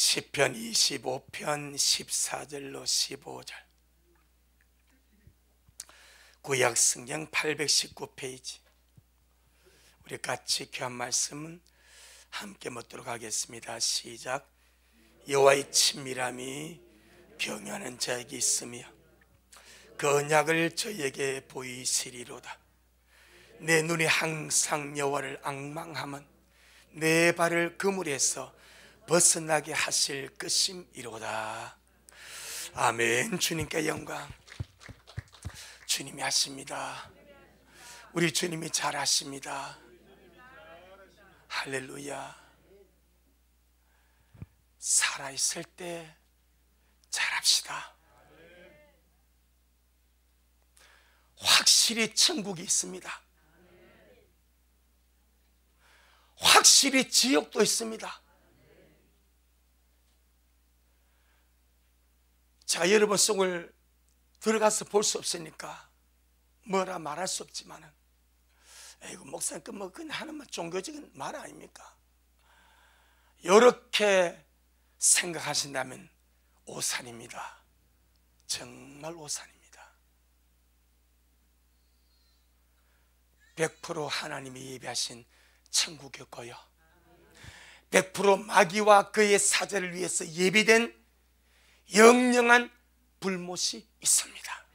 시편 25편 14절로 15절, 구약성경 819페이지. 우리 같이 귀한 말씀은 함께 묻도록 하겠습니다. 시작. 여호와의 친밀함이 경외하는 자에게 있으며 그 언약을 저에게 보이시리로다. 내 눈이 항상 여호와를 앙망하면 내 발을 그물에서 벗어나게 하실 것임이로다. 아멘. 주님께 영광. 주님이 하십니다. 우리 주님이 잘하십니다. 할렐루야. 살아있을 때 잘합시다. 확실히 천국이 있습니다. 확실히 지옥도 있습니다. 자, 여러분 속을 들어가서 볼 수 없으니까 뭐라 말할 수 없지만은, 에이구, 목사님, 그냥 하는 종교적인 말 아닙니까? 이렇게 생각하신다면 오산입니다. 정말 오산입니다. 100% 하나님이 예비하신 천국이었고요, 100% 마귀와 그의 사제를 위해서 예비된 영영한 불못이 있습니다.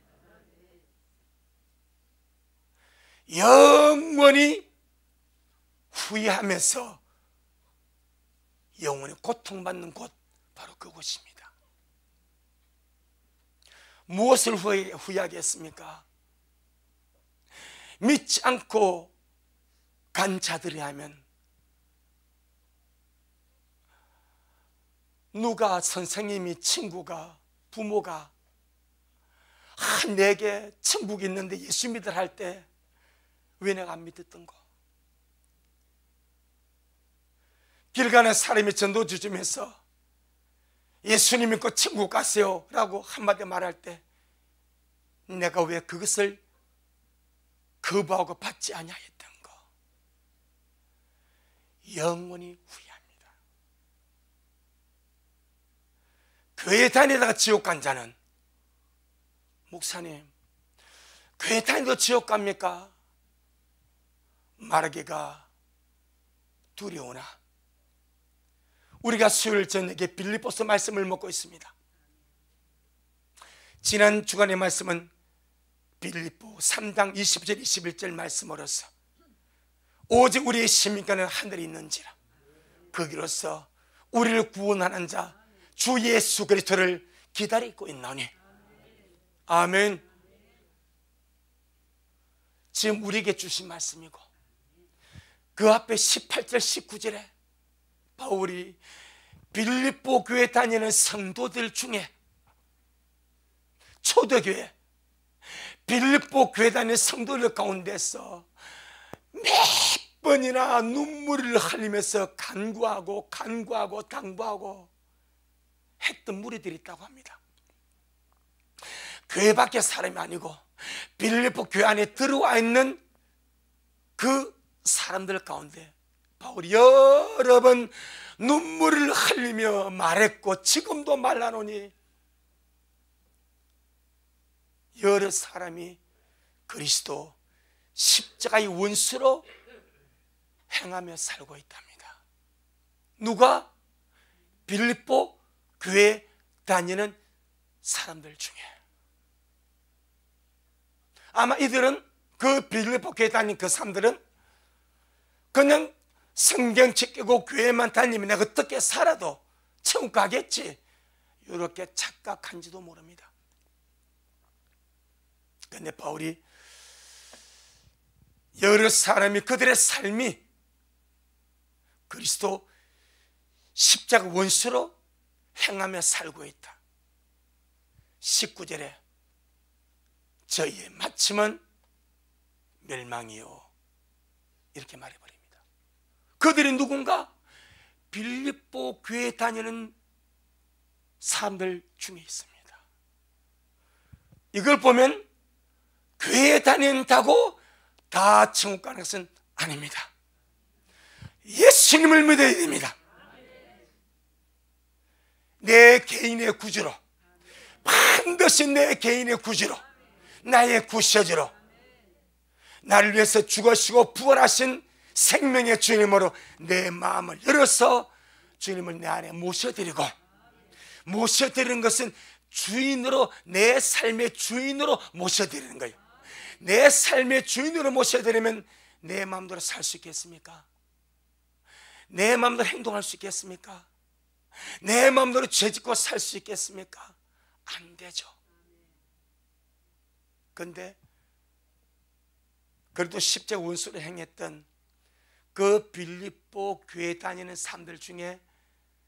영원히 후회하면서 영원히 고통받는 곳, 바로 그곳입니다. 무엇을 후회하겠습니까? 믿지 않고 간 자들이 하면, 누가, 선생님이, 친구가, 부모가 내게 천국이 있는데 예수 믿으라 할 때 왜 내가 안 믿었던 거? 길 가는 사람이 전도 주점에서 예수님 믿고 천국 가세요 라고 한마디 말할 때 내가 왜 그것을 거부하고 받지 않냐 했던 거, 영원히 후회합니다. 교회 다니다가 지옥 간 자는, 목사님, 교회 다니도 지옥 갑니까? 말하기가 두려우나 우리가 수요일 저녁에 빌립보서 말씀을 먹고 있습니다. 지난 주간의 말씀은 빌립보 3장 20절 21절 말씀으로서 오직 우리의 시민권은 하늘에 있는지라 거기로서 우리를 구원하는 자 주 예수 그리스도를 기다리고 있나니. 아멘. 지금 우리에게 주신 말씀이고, 그 앞에 18절 19절에 바울이 빌립보 교회 다니는 성도들 중에, 초대교회 빌립보 교회 다니는 성도들 가운데서 몇 번이나 눈물을 흘리면서 간구하고 당부하고 했던 무리들이 있다고 합니다. 교회 밖에 사람이 아니고 빌립보 교회 안에 들어와 있는 그 사람들 가운데 바울이 여러 번 눈물을 흘리며 말했고, 지금도 말하노니 여러 사람이 그리스도 십자가의 원수로 행하며 살고 있답니다. 누가? 빌립보 교회 다니는 사람들 중에. 아마 이들은, 그 빌립보 교회 다니는 그 사람들은 그냥 성경 지키고 교회만 다니면 내가 어떻게 살아도 천국 가겠지, 이렇게 착각한지도 모릅니다. 그런데 바울이 여러 사람이 그들의 삶이 그리스도 십자가 원수로 행하며 살고 있다. 19절에 저희의 마침은 멸망이요, 이렇게 말해버립니다. 그들이 누군가? 빌립보 교회에 다니는 사람들 중에 있습니다. 이걸 보면 교회에 다닌다고 다 천국 가는 것은 아닙니다. 예수님을 믿어야 됩니다. 내 개인의 구주로, 반드시 내 개인의 구주로, 나의 구세주로, 나를 위해서 죽으시고 부활하신 생명의 주님으로 내 마음을 열어서 주님을 내 안에 모셔드리고, 모셔드리는 것은 주인으로, 내 삶의 주인으로 모셔드리는 거예요. 내 삶의 주인으로 모셔드리면 내 마음대로 살 수 있겠습니까? 내 마음대로 행동할 수 있겠습니까? 내 마음대로 죄짓고 살 수 있겠습니까? 안 되죠. 그런데 그래도 십자가 원수로 행했던 그 빌립보 교회 다니는 사람들 중에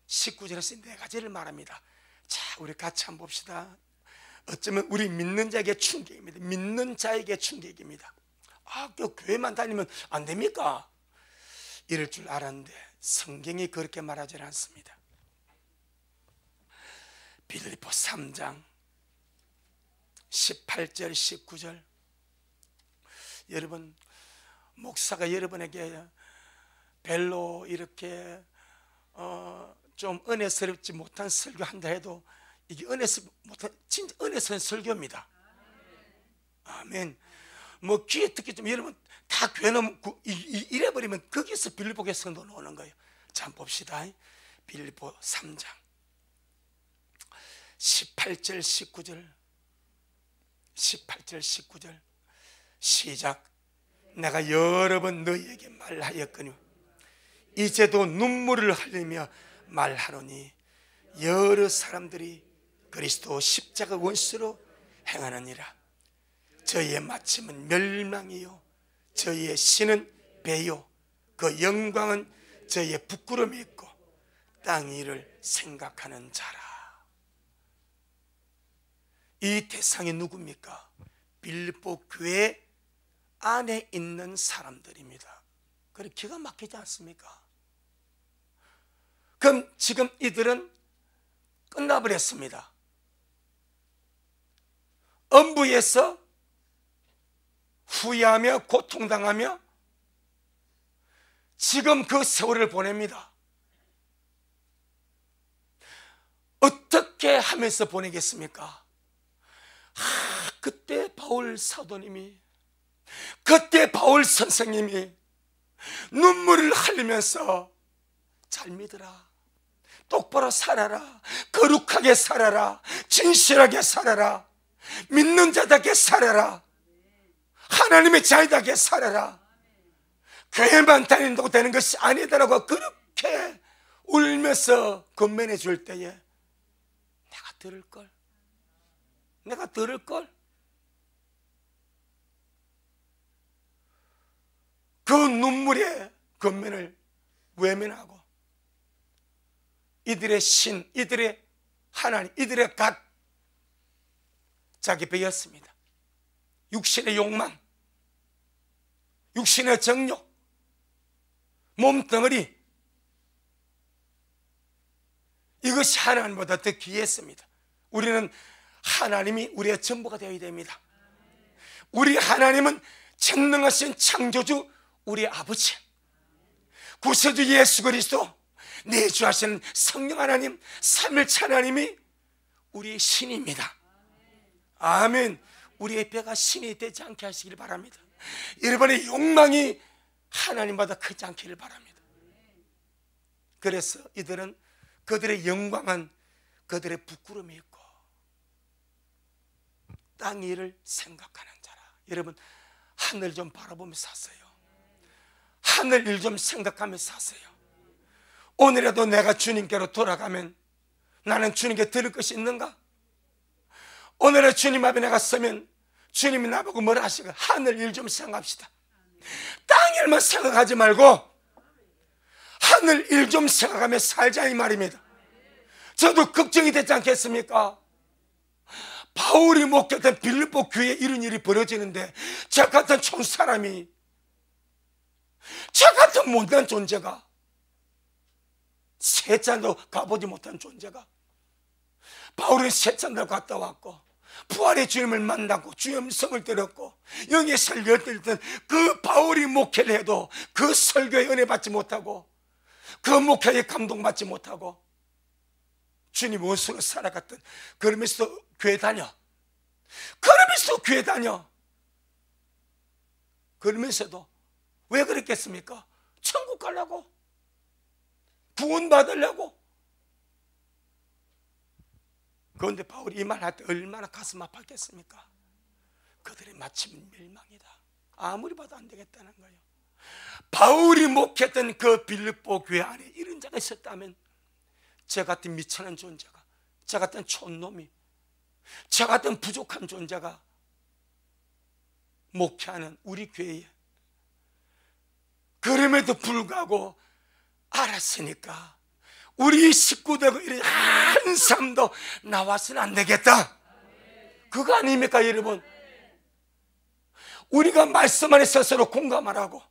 19절에서 네 가지를 말합니다. 자, 우리 같이 한번 봅시다. 어쩌면 우리 믿는 자에게 충격입니다. 믿는 자에게 충격입니다. 아, 그 교회만 다니면 안 됩니까? 이럴 줄 알았는데 성경이 그렇게 말하지 않습니다. 빌립보 3장 18절 19절. 여러분, 목사가 여러분에게 별로 이렇게 좀 은혜스럽지 못한 설교한다 해도 이게 진짜 은혜스러운 설교입니다. 아멘. 뭐 귀에 듣기 좀, 여러분 다 교회 너무 이래버리면 거기서 빌립보 교회 성도 나오는 거예요. 자, 한번 봅시다. 빌립보 3장 18절 19절 18절 19절 시작. 내가 여러 번 너희에게 말하였거니 이제도 눈물을 흘리며 말하노니 여러 사람들이 그리스도 십자가 원수로 행하느니라. 저희의 마침은 멸망이요 저희의 신은 배요 그 영광은 저희의 부끄러움이 있고 땅 일을 생각하는 자라. 이 대상이 누굽니까? 빌립보 교회 안에 있는 사람들입니다. 그래, 기가 막히지 않습니까? 그럼 지금 이들은 끝나버렸습니다. 엄부에서 후회하며 고통당하며 지금 그 세월을 보냅니다. 어떻게 하면서 보내겠습니까? 그때 바울 사도님이, 그때 바울 선생님이 눈물을 흘리면서 잘 믿어라, 똑바로 살아라, 거룩하게 살아라, 진실하게 살아라, 믿는 자답게 살아라, 하나님의 자녀답게 살아라, 교회만 다닌다고 되는 것이 아니다라고 그렇게 울면서 권면해 줄 때에 내가 들을걸, 내가 들을걸. 그 눈물의 권면을 외면하고 이들의 신, 이들의 하나님, 이들의 갓 자기 배였습니다. 육신의 욕망, 육신의 정욕, 몸덩어리, 이것이 하나님보다 더 귀했습니다. 우리는 하나님이 우리의 전부가 되어야 됩니다. 우리 하나님은 전능하신 창조주, 우리 아버지, 구세주 예수 그리스도, 내주하시는 성령 하나님, 삼일체 하나님이 우리의 신입니다. 아멘. 우리의 배가 신이 되지 않게 하시길 바랍니다. 여러분의 욕망이 하나님보다 크지 않기를 바랍니다. 그래서 이들은 그들의 영광은 그들의 부끄러움이 있고 땅 일을 생각하는 자라. 여러분, 하늘 좀 바라보면서 사세요. 하늘 일 좀 생각하면서 사세요. 오늘에도 내가 주님께로 돌아가면 나는 주님께 들을 것이 있는가? 오늘의 주님 앞에 내가 서면 주님이 나보고 뭐라 하시고? 하늘 일 좀 생각합시다. 땅 일만 생각하지 말고 하늘 일 좀 생각하며 살자, 이 말입니다. 저도 걱정이 되지 않겠습니까? 바울이 목격했던 빌립보 교회에 이런 일이 벌어지는데 저 같은 촌사람이, 저 같은 못난 존재가, 세찬도 가보지 못한 존재가, 바울은 세찬도 갔다 왔고 부활의 주님을 만나고 주의 음성을 들었고 여기에 설교했던 그 바울이 목회를 해도 그 설교에 은혜 받지 못하고 그 목회에 감동받지 못하고 주님 원수로 살아갔던, 그러면서도 교회 다녀, 그러면서도 교회 다녀. 그러면서도 왜 그랬겠습니까? 천국 가려고, 구원 받으려고. 그런데 바울이 이 말 할 때 얼마나 가슴 아팠겠습니까? 그들의 마침은 멸망이다. 아무리 봐도 안 되겠다는 거예요. 바울이 목했던 그 빌립보 교회 안에 이런 자가 있었다면, 저 같은 미천한 존재가, 저 같은 촌놈이, 저 같은 부족한 존재가 목회하는 우리 교회에, 그럼에도 불구하고 알았으니까 우리 식구되고 이런 한 사람도 나와서는 안 되겠다. 그거 아닙니까 여러분? 우리가 말씀 안에 스스로 공감하라고,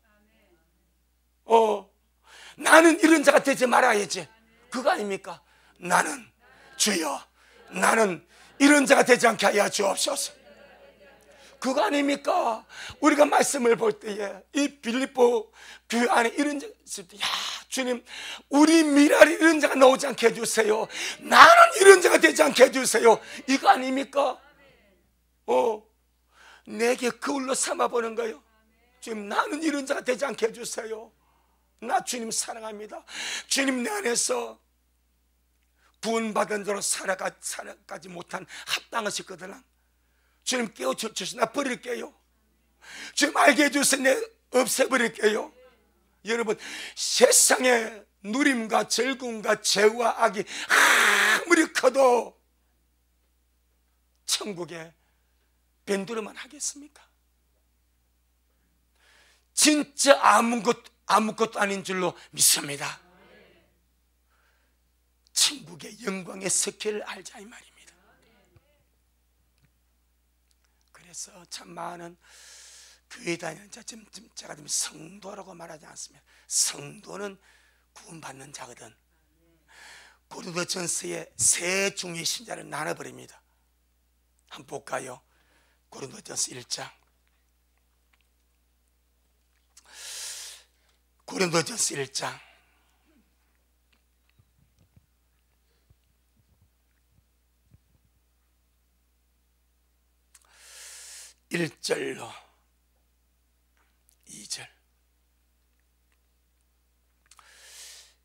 나는 이런 자가 되지 말아야지. 그거 아닙니까? 나는, 주여 나는 이런 자가 되지 않게 하여 주옵소서. 그거 아닙니까? 우리가 말씀을 볼 때에 이 빌립보 교회 안에 이런 자가 있을 때, 야 주님, 우리 미랄이 이런 자가 나오지 않게 해주세요. 나는 이런 자가 되지 않게 해주세요. 이거 아닙니까? 내게 그울로 삼아보는 거예요. 주님, 나는 이런 자가 되지 않게 해주세요. 나 주님 사랑합니다. 주님, 내 안에서 구원받은 자로 살아가지 못한 합당한 것이거든. 주님, 깨워주셔서 나 버릴게요. 주님, 알게 해주셔서 내 없애버릴게요. 여러분, 세상의 누림과 즐거움과 죄와 악이 아무리 커도 천국에 변두리만 하겠습니까? 진짜 아무것도 아닌 줄로 믿습니다. 천국의 영광의 석회를 알자 이 말입니다. 그래서 참 많은 교회 다니는 자, 제가 지금 성도라고 말하지 않습니다. 성도는 구원받는 자거든. 고린도전서에 세 종류의 신자를 나눠버립니다. 한번 볼까요? 고린도전서 1장. 고린도전서 1장 1절로 2절.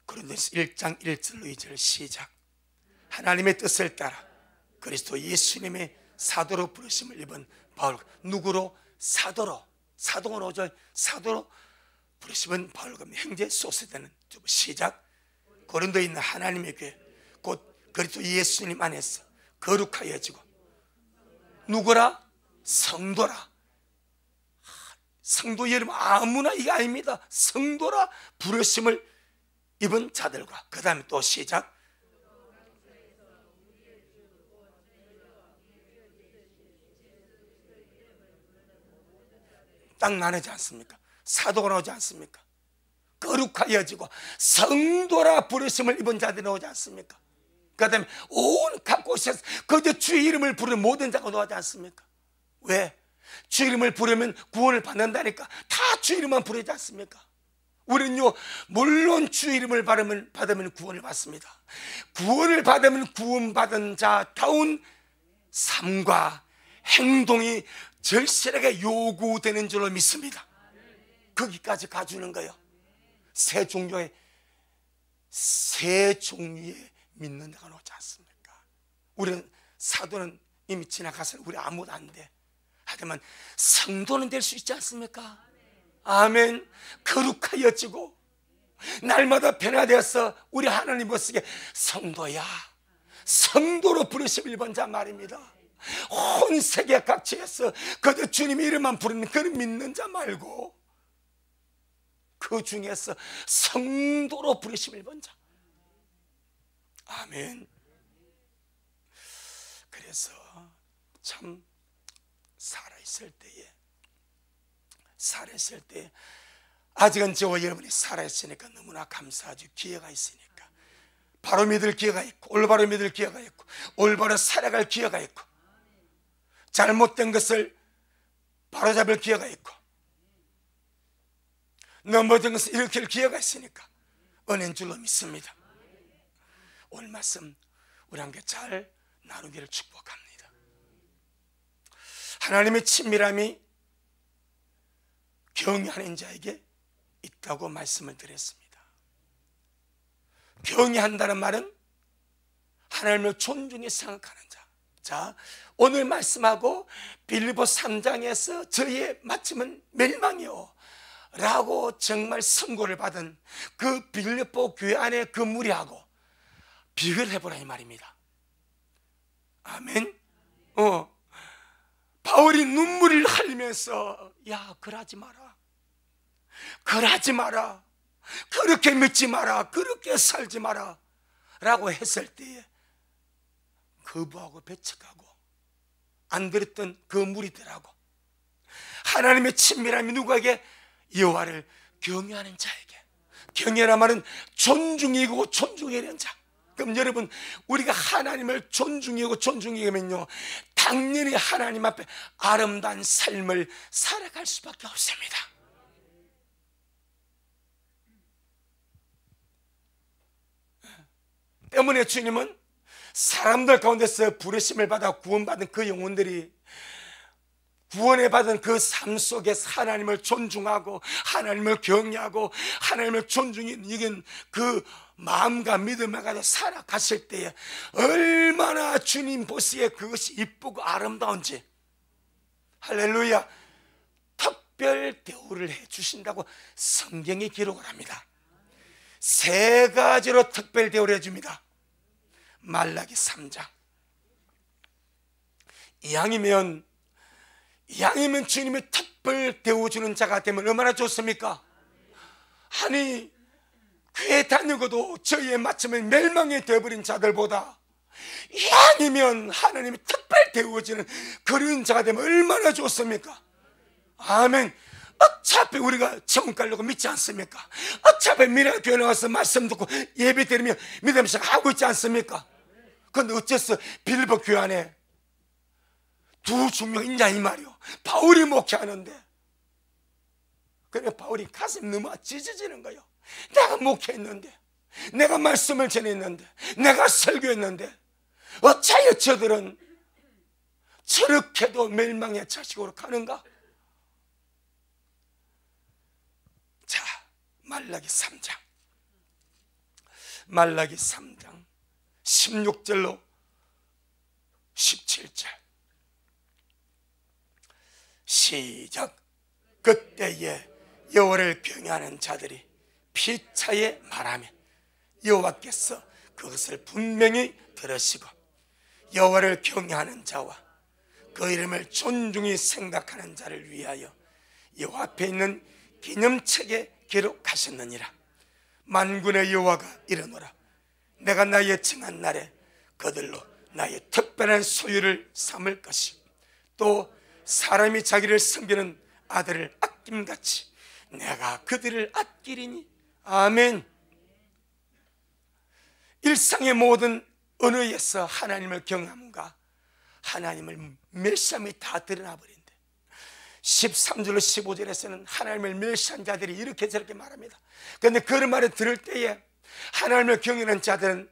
고린도전서 1장 1절로 2절 시작. 하나님의 뜻을 따라 그리스도 예수님의 사도로 부르심을 입은 바울. 누구로? 사도로. 사도가 오죠. 사도로 부르심은 바울과 형제 소세되는. 시작. 고린도에 있는 하나님의 교회 곧 그리스도 예수님 안에서 거룩하여지고. 누구라? 성도라. 성도 여러분, 아무나 이게 아닙니다. 성도라 부르심을 입은 자들과. 그 다음에 또 시작. 딱 나누지 않습니까? 사도가 나오지 않습니까? 거룩하여지고 성도라 부르심을 입은 자들이 나오지 않습니까? 그 다음에 온 각 곳에서 그저 주의 이름을 부르는 모든 자가 나오지 않습니까? 왜? 주 이름을 부르면 구원을 받는다니까. 다 주 이름만 부르지 않습니까? 우리는요, 물론 주 이름을 받으면 구원을 받습니다. 구원을 받으면 구원받은 자다운 삶과 행동이 절실하게 요구되는 줄로 믿습니다. 거기까지 가주는 거예요. 세 종류의 믿는 자가 나오지 않습니까? 우리는 사도는 이미 지나가서 우리 아무도 안 돼. 하지만 성도는 될 수 있지 않습니까? 아멘. 거룩하여지고 날마다 변화되어서 우리 하나님 보시기에 성도야, 성도로 부르심을 입은 자 말입니다. 온 세계 각지에서 그저 주님 이름만 부르는 그런 믿는 자 말고 그 중에서 성도로 부르심을 입은 자. 아멘. 그래서 참 살아있을 때에 아직은 저와 여러분이 살아있으니까 너무나 감사하죠. 기회가 있으니까 바로 믿을 기회가 있고, 올바로 믿을 기회가 있고, 올바로 살아갈 기회가 있고, 잘못된 것을 바로잡을 기회가 있고, 넘어진 것을 일으킬 기회가 있으니까 은혜인 줄로 믿습니다. 오늘 말씀 우리 함께 잘 나누기를 축복합니다. 하나님의 친밀함이 경외하는 자에게 있다고 말씀을 드렸습니다. 경외한다는 말은 하나님을 존중히 생각하는 자. 자, 오늘 말씀하고 빌립보 3장에서 저희의 마침은 멸망이요 라고 정말 선고를 받은 그 빌립보 교회 안에 그 무리하고 비교를 해보라 이 말입니다. 아멘. 바울이 눈물을 흘리면서 야, 그러지 마라, 그러지 마라, 그렇게 믿지 마라, 그렇게 살지 마라 라고 했을 때에 거부하고 배척하고 안 들었던 그 무리들하고 하나님의 친밀함이 누구에게? 여호와를 경외하는 자에게. 경외란 말은 존중이고 존중하는 자. 그럼 여러분, 우리가 하나님을 존중하고 존중하면요, 당연히 하나님 앞에 아름다운 삶을 살아갈 수밖에 없습니다. 때문에 주님은 사람들 가운데서 부르심을 받아 구원받은 그 영혼들이 구원을 받은 그 삶 속에서 하나님을 존중하고 하나님을 경외하고 하나님을 존중히 이긴 그 마음과 믿음을 가지고 살아가실 때에 얼마나 주님 보시기에 그것이 이쁘고 아름다운지, 할렐루야, 특별 대우를 해주신다고 성경이 기록을 합니다. 세 가지로 특별 대우를 해줍니다. 말라기 3장. 이왕이면 주님이 특별 대우 주는 자가 되면 얼마나 좋습니까? 아니, 교회 다니고도 저희의 마침은 멸망이 되어버린 자들보다 이왕이면 하나님이 특별 대우 주는 그런 자가 되면 얼마나 좋습니까? 아멘. 어차피 우리가 천국 가려고 믿지 않습니까? 어차피 미래 교회 나와서 말씀 듣고 예배 드리며 믿으면서 하고 있지 않습니까? 그런데 어째서 빌립보 교회 안에 두 중령 있냐 이 말이요. 바울이 목회하는데, 그래 바울이 가슴 너무 찢어지는 거예요. 내가 목회했는데, 내가 말씀을 전했는데, 내가 설교했는데 어차피 저들은 저렇게도 멸망의 자식으로 가는가? 자, 말라기 3장 16절로 17절 시작. 그때에 여호와를 경외하는 자들이 피차에 말하며 여호와께서 그것을 분명히 들으시고 여호와를 경외하는 자와 그 이름을 존중히 생각하는 자를 위하여 여호와 앞에 있는 기념책에 기록하셨느니라. 만군의 여호와가 이르노라. 내가 나의 정한 날에 그들로 나의 특별한 소유를 삼을 것이, 또 사람이 자기를 섬기는 아들을 아낌같이 내가 그들을 아끼리니. 아멘. 일상의 모든 언어에서 하나님을 경외함과 하나님을 멸시함이 다 드러나 버린대. 13절로 15절에서는 하나님을 멸시한 자들이 이렇게 저렇게 말합니다. 그런데 그런 말을 들을 때에 하나님을 경외하는 자들은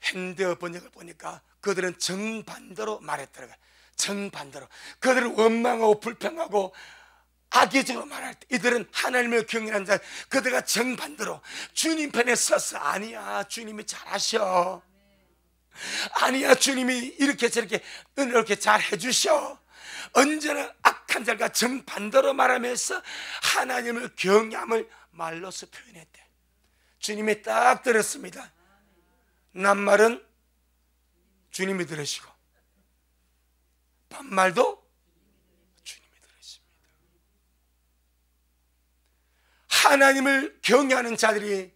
핸드 번역을 보니까 그들은 정반대로 말했더라고요. 정반대로. 그들은 원망하고 불평하고 악의적으로 말할 때 이들은 하나님을 경외하는 자, 그들과 정반대로 주님 편에 서서 아니야 주님이 잘하셔, 아니야 주님이 이렇게 저렇게 이렇게 잘 해주셔, 언제나 악한 자가 정반대로 말하면서 하나님을 경외함을 말로서 표현했대. 주님이 딱 들었습니다. 낱말은 주님이 들으시고 반말도 주님이 들으십니다. 하나님을 경외하는 자들이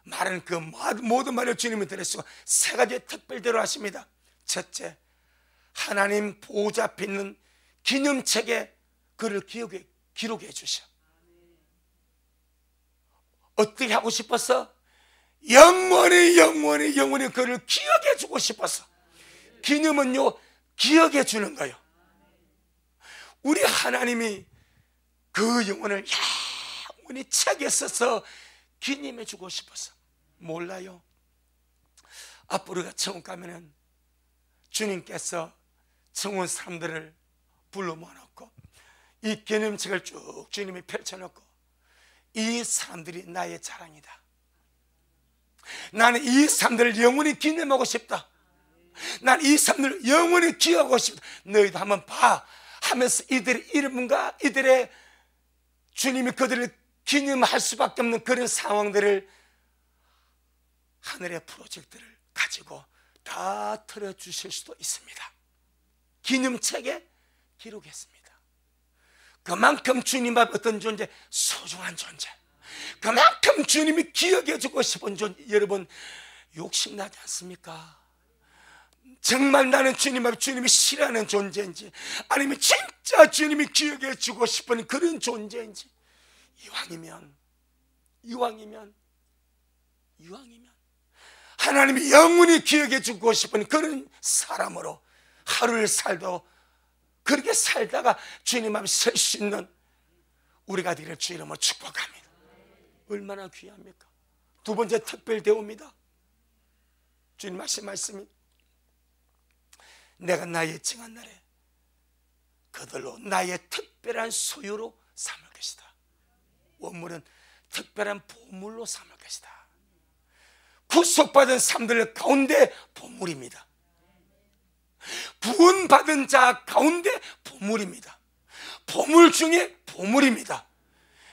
말하는 그 모든 말을 주님이 들으시고 세 가지 특별대로 하십니다. 첫째, 하나님 보호자 앞에 있는 기념책에 그를 기록해 주셔. 어떻게 하고 싶어서? 영원히 그를 기억해 주고 싶어서. 기념은요, 기억해 주는 거예요. 우리 하나님이 그 영혼을 영원히 책에 써서 기념해 주고 싶어서. 몰라요. 앞으로 우리가 천국 가면은 주님께서 천국 사람들을 불러 모아놓고 이 기념책을 쭉 주님이 펼쳐놓고 이 사람들이 나의 자랑이다. 나는 이 사람들을 영원히 기념하고 싶다. 난 이 사람들을 영원히 기억하고 싶다. 너희도 한번 봐 하면서 이들의 이름과 이들의 주님이 그들을 기념할 수밖에 없는 그런 상황들을 하늘의 프로젝트를 가지고 다 틀어주실 수도 있습니다. 기념책에 기록했습니다. 그만큼 주님 앞에 어떤 존재? 소중한 존재. 그만큼 주님이 기억해주고 싶은 존재. 여러분 욕심나지 않습니까? 정말 나는 주님 앞에 주님이 싫어하는 존재인지 아니면 진짜 주님이 기억해주고 싶은 그런 존재인지 이왕이면 하나님이 영원히 기억해주고 싶은 그런 사람으로 하루를 살도 그렇게 살다가 주님 앞에 설 수 있는 우리가 되기를 주 이름으로 축복합니다. 얼마나 귀합니까? 두 번째 특별 대우입니다. 주님 하신 말씀이 내가 나의 정한 날에 그들로 나의 특별한 소유로 삼을 것이다. 원문은 특별한 보물로 삼을 것이다. 구속받은 사람들 가운데 보물입니다. 구원받은 자 가운데 보물입니다. 보물 중에 보물입니다.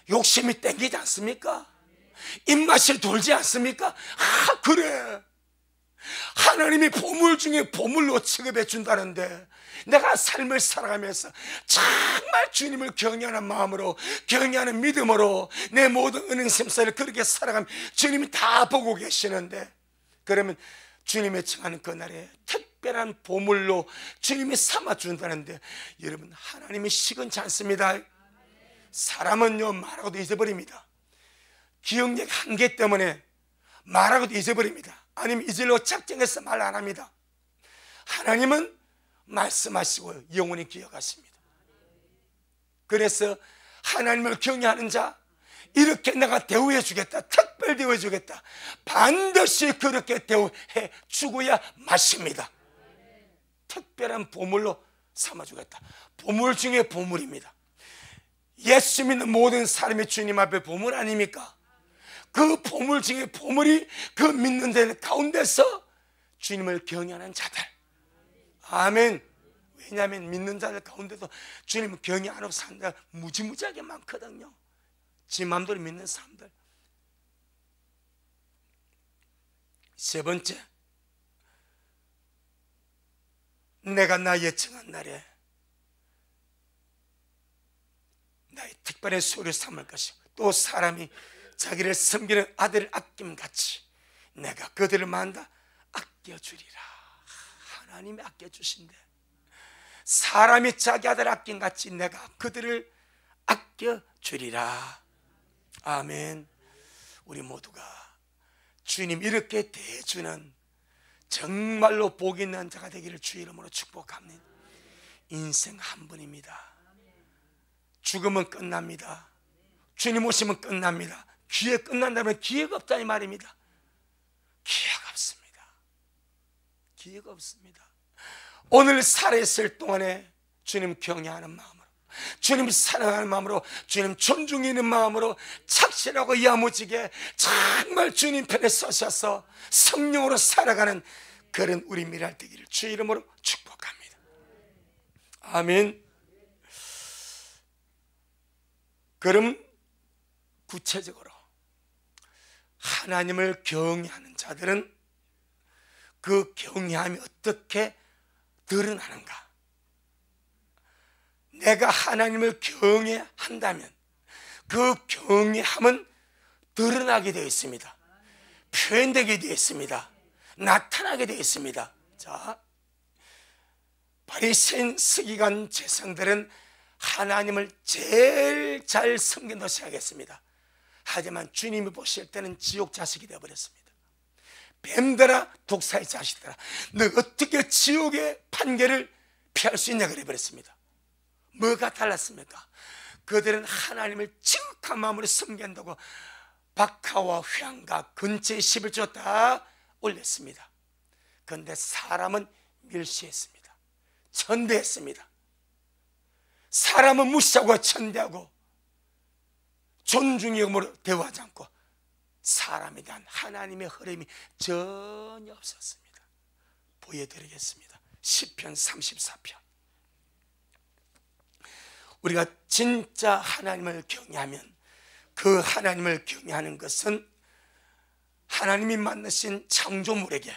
욕심이 땡기지 않습니까? 입맛이 돌지 않습니까? 그래 하나님이 보물 중에 보물로 취급해 준다는데 내가 삶을 살아가면서 정말 주님을 경외하는 마음으로 경외하는 믿음으로 내 모든 은행 샘사를 그렇게 살아가면 주님이 다 보고 계시는데 그러면 주님의 청하는 그날에 특별한 보물로 주님이 삼아준다는데 여러분 하나님이 시건치 않습니다. 사람은요 말하고도 잊어버립니다. 기억력 한계 때문에 말하고도 잊어버립니다. 아니면 잊으려고 작정해서 말 안 합니다. 하나님은 말씀하시고 영원히 기억하십니다. 그래서 하나님을 경외하는 자 이렇게 내가 대우해 주겠다, 특별 대우해 주겠다, 반드시 그렇게 대우해 주고야 마십니다. 특별한 보물로 삼아주겠다. 보물 중에 보물입니다. 예수 믿는 모든 사람이 주님 앞에 보물 아닙니까? 그 보물 중에 보물이 그 믿는 데 가운데서 주님을 경외하는 자들. 아멘. 왜냐하면 믿는 자들 가운데도 주님을 경외 안 하고 사는 자가 무지무지하게 많거든요. 지 맘대로 믿는 사람들. 세 번째, 내가 나의 정한 날에 나의 특별한 소유를 삼을 것이고 또 사람이 자기를 섬기는 아들을 아낌같이 내가 그들을 만다 아껴주리라. 하나님이 아껴주신대. 사람이 자기 아들 아낌같이 내가 그들을 아껴주리라. 아멘. 우리 모두가 주님 이렇게 대해주는 정말로 복 있는 자가 되기를 주 이름으로 축복합니다. 인생 한 번입니다. 죽으면 끝납니다. 주님 오시면 끝납니다. 기회 끝난다면 기회가 없다는 말입니다. 기회가 없습니다. 기회가 없습니다. 오늘 살아있을 동안에 주님 경외하는 마음으로, 주님 사랑하는 마음으로, 주님 존중하는 마음으로 착실하고 야무지게 정말 주님 편에 서셔서 성령으로 살아가는 그런 우리 미랄 되기를 주 이름으로 축복합니다. 아멘. 그럼 구체적으로 하나님을 경외하는 자들은 그 경외함이 어떻게 드러나는가? 내가 하나님을 경외한다면 그 경외함은 드러나게 되어 있습니다. 표현되게 되어 있습니다. 나타나게 되어 있습니다. 자, 바리새인 서기관 제사장들은 하나님을 제일 잘 섬긴다고 생각했습니다. 하지만 주님이 보실 때는 지옥 자식이 되어버렸습니다. 뱀들아 독사의 자식들아 너 어떻게 지옥의 판결을 피할 수 있냐 그래버렸습니다. 뭐가 달랐습니까? 그들은 하나님을 지극한 마음으로 섬긴다고 박하와 휘양과 근처의 11조 다 올렸습니다. 그런데 사람은 멸시했습니다. 천대했습니다. 사람은 무시하고 천대하고 존중의 여금으로 대우하지 않고 사람에 대한 하나님의 흐름이 전혀 없었습니다. 보여드리겠습니다. 시편 34편. 우리가 진짜 하나님을 경외하면 그 하나님을 경외하는 것은 하나님이 만드신 창조물에게,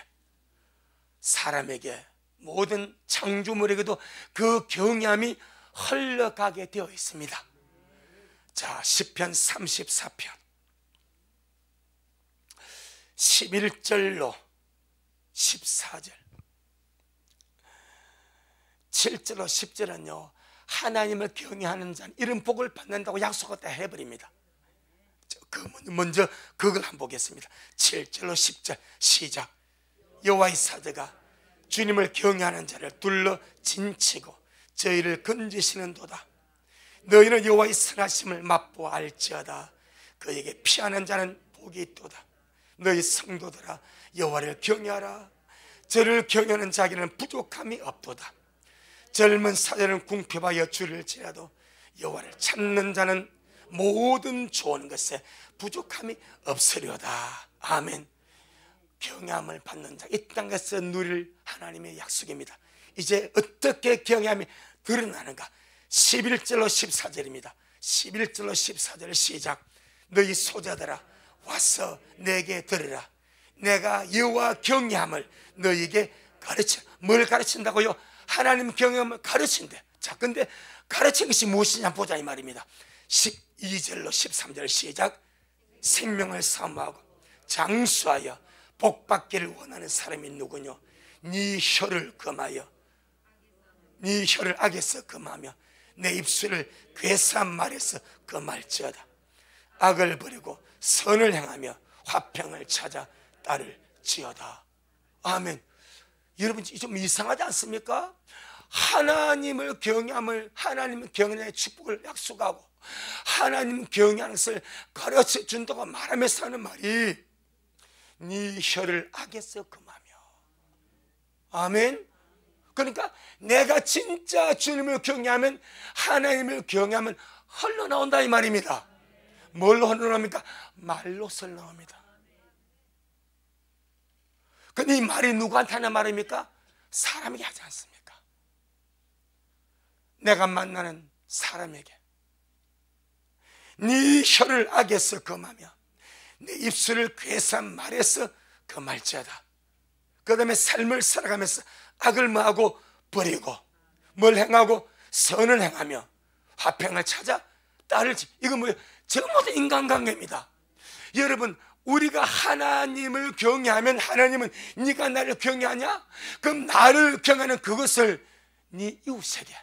사람에게, 모든 창조물에게도 그 경외함이 흘러가게 되어 있습니다. 자, 시편 34편 11절로 14절, 7절로 10절은요 하나님을 경외하는 자는 이런 복을 받는다고 약속을 해버립니다. 먼저 그걸 한번 보겠습니다. 7절로 10절 시작. 여호와의 사자가 주님을 경외하는 자를 둘러 진치고 저희를 건지시는도다. 너희는 여호와의 선하심을 맛보아 알지어다. 그에게 피하는 자는 복이 있도다. 너희 성도들아 여호와를 경외하라. 저를 경외하는 자에게는 부족함이 없도다. 젊은 사자는 궁핍하여 줄일지라도 여호와를 찾는 자는 모든 좋은 것에 부족함이 없으려다. 아멘. 경외함을 받는 자, 이 땅에서 누릴 하나님의 약속입니다. 이제 어떻게 경외함이 드러나는가? 11절로 14절입니다 11절로 14절 시작. 너희 소자들아 와서 내게 들으라. 내가 여호와 경외함을 너희에게 가르쳐. 뭘 가르친다고요? 하나님 경외함을 가르친대. 자, 근데 가르친 것이 무엇이냐 보자 이 말입니다. 12절로 13절 시작. 생명을 사모하고 장수하여 복받기를 원하는 사람이 누구뇨? 네 혀를 금하여, 네 혀를 악에서 금하며 내 입술을 괴사한 말에서 금할지어다. 악을 버리고 선을 행하며 화평을 찾아 따를지어다. 아멘. 여러분 좀 이상하지 않습니까? 하나님을 경외함을, 하나님을 경외의 축복을 약속하고 하나님 경외하는 것을 가르쳐 준다고 말하면서 하는 말이 네 혀를 악에서 금하며. 아멘. 그러니까 내가 진짜 주님을 경외하면, 하나님을 경외하면 흘러나온다 이 말입니다. 뭘로 흘러나옵니까? 말로 흘러나옵니다. 근데 이 말이 누구한테 하는 말입니까? 사람에게 하지 않습니까? 내가 만나는 사람에게 네 혀를 악에서 금하며 내 입술을 괴사한 말에서 금할지어다. 그 다음에 삶을 살아가면서 악을 뭐하고 버리고 뭘 행하고 선을 행하며 화평을 찾아 따를지. 이건 뭐예요? 전부 다 인간관계입니다. 여러분, 우리가 하나님을 경외하면 하나님은 네가 나를 경외하냐? 그럼 나를 경외하는 그것을 네 이웃에게,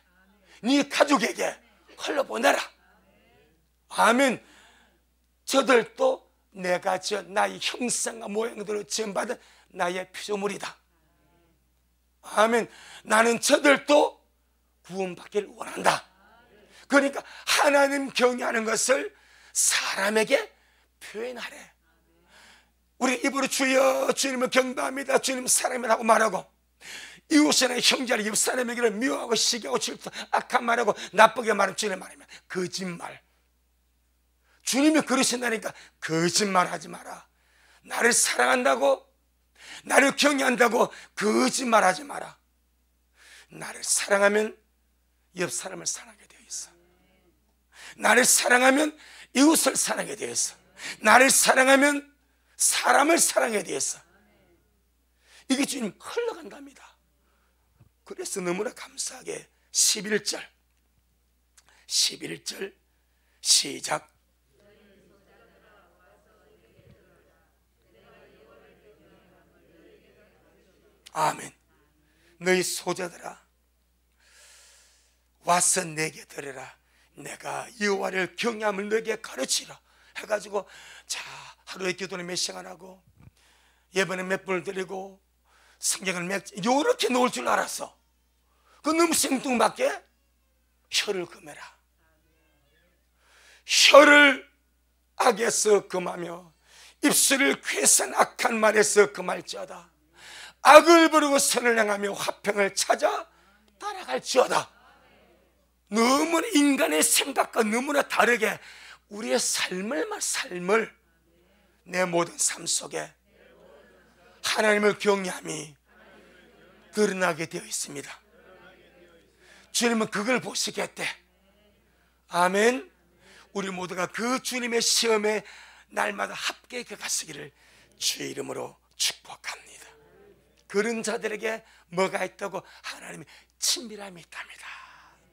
네 가족에게 흘려보내라. 아멘. 저들도 내가 나의 형상과 모양대로 지음받은 나의 피조물이다. 아멘. 나는 저들도 구원받기를 원한다. 그러니까 하나님 경외하는 것을 사람에게 표현하래. 우리 입으로 주여 주님을 경배합니다, 주님 사랑합니다 하고 말하고, 이웃이나 형제나 옆 사람에게를 미워하고 시기하고 질투 악한 말하고 나쁘게 말하면 주님 말하면 거짓말. 주님이 그러신다니까 거짓말하지 마라. 나를 사랑한다고, 나를 경외한다고 거짓말하지 마라. 나를 사랑하면 옆 사람을 사랑하게 되어 있어. 나를 사랑하면 이웃을 사랑하게 되어 있어. 나를 사랑하면 사람을 사랑하게 되어 있어. 이게 주님 흘러간답니다. 그래서 너무나 감사하게 11절 시작. 아멘. 너희 소자들아 와서 내게 들으라. 내가 여호와를 경외함을 너에게 가르치라 해가지고, 자, 하루에 기도는 몇 시간 하고 예배는 몇 분을 드리고 성경을 이렇게 놓을 줄 알았어. 그 너무 생뚱맞게 혀를 금해라. 혀를 악에서 금하며 입술을 괴산 악한 말에서 금할지어다. 악을 버리고 선을 행하며 화평을 찾아 따라갈지어다. 너무나 인간의 생각과 너무나 다르게 우리의 삶을 내 모든 삶 속에 하나님을 경외함이 드러나게 되어 있습니다. 주님은 그걸 보시겠대. 아멘. 우리 모두가 그 주님의 시험에 날마다 합격해 가시기를 주의 이름으로 축복합니다. 그런 자들에게 뭐가 있다고? 하나님의 친밀함이 있답니다.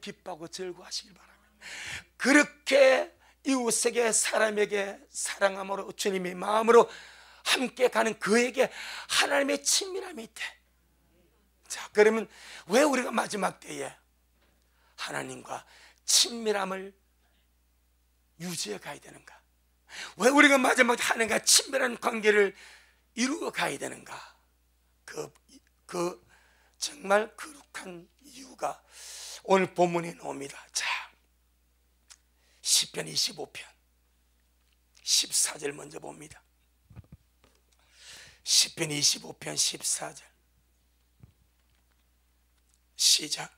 기뻐하고 즐거워하시길 바랍니다. 그렇게 이웃에게 사람에게 사랑함으로 주님의 마음으로 함께 가는 그에게 하나님의 친밀함이 있대. 자, 그러면 왜 우리가 마지막 때에 하나님과 친밀함을 유지해 가야 되는가? 왜 우리가 마지막 때 하나님과 친밀한 관계를 이루어 가야 되는가? 그 정말 거룩한 이유가 오늘 본문에 나옵니다. 자, 시편 25편 14절 먼저 봅니다. 시편 25편 14절 시작.